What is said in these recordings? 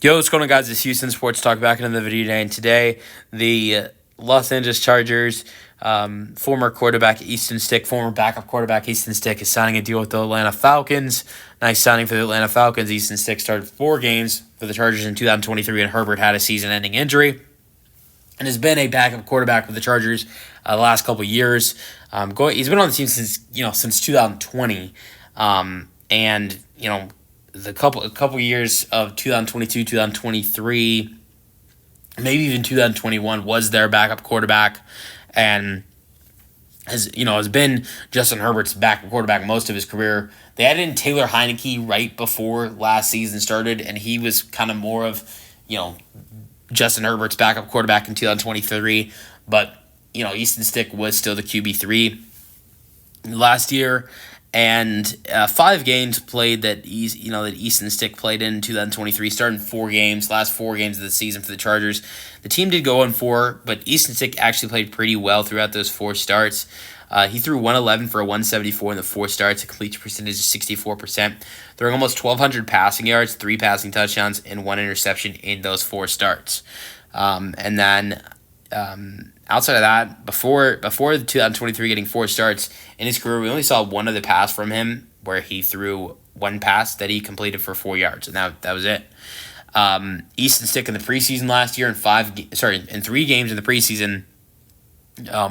Yo, what's going on, guys? It's Houston Sports Talk back into the video today. And today, the Los Angeles Chargers former quarterback Easton Stick, former backup quarterback Easton Stick, is signing a deal with the Atlanta Falcons. Nice signing for the Atlanta Falcons. Easton Stick started 4 games for the Chargers in 2023, and Herbert had a season-ending injury, and has been a backup quarterback with the Chargers the last couple years. He's been on the team since 2020, and the couple years of 2022, 2023, maybe even 2021 was their backup quarterback, and has been Justin Herbert's backup quarterback most of his career. They added in Taylor Heineke right before last season started, and he was kind of more of Justin Herbert's backup quarterback in 2023. But Easton Stick was still the QB3 last year. And 5 games played that Easton Stick played in 2023, starting 4 games, last 4 games of the season for the Chargers. The team did go 1-4, but Easton Stick actually played pretty well throughout those 4 starts. He threw 111 for a 174 in the 4 starts, a completion percentage of 64%, throwing almost 1,200 passing yards, 3 passing touchdowns, and 1 interception in those 4 starts. And then outside of that, before the 2023 getting 4 starts in his career, we only saw one other pass from him where he threw 1 pass that he completed for 4 yards, and that was it. Easton Stick in the preseason last year, in 3 games in the preseason,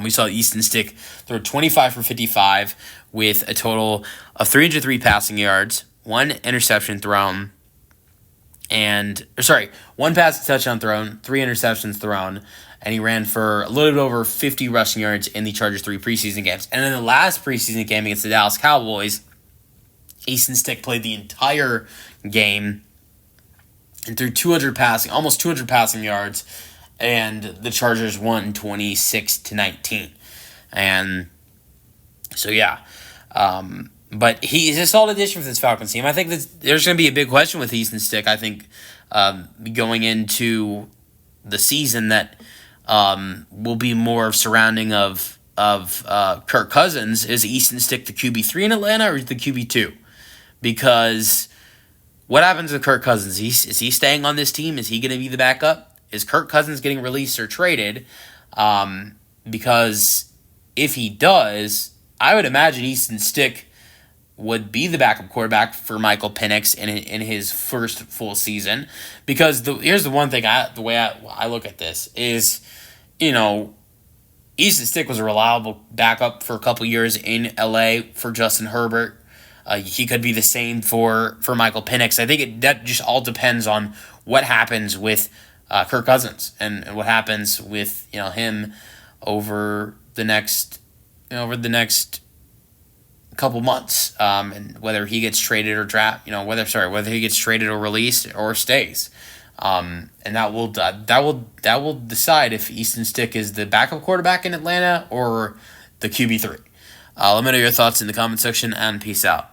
we saw Easton Stick throw 25 for 55 with a total of 303 passing yards, 1 interception thrown, 1 pass touchdown thrown, 3 interceptions thrown, and he ran for a little bit over 50 rushing yards in the Chargers' 3 preseason games. And in the last preseason game against the Dallas Cowboys, Easton Stick played the entire game and threw almost 200 passing yards, and the Chargers won 26-19. And so, but he's a solid addition for this Falcons team. I think that there's going to be a big question with Easton Stick. I think going into the season that will be more surrounding of Kirk Cousins. Is Easton Stick the QB3 in Atlanta, or the QB2? Because what happens with Kirk Cousins? Is he staying on this team? Is he going to be the backup? Is Kirk Cousins getting released or traded? Because if he does, I would imagine Easton Stick would be the backup quarterback for Michael Penix in his first full season. Because here's the one thing, the way I look at this is, Easton Stick was a reliable backup for a couple years in LA for Justin Herbert. He could be the same for Michael Penix. I think that just all depends on what happens with Kirk Cousins and what happens with him over the next couple months, and whether he gets traded or whether he gets traded or released or stays, and that will decide if Easton Stick is the backup quarterback in Atlanta or the QB3. Let me know your thoughts in the comment section, and peace out.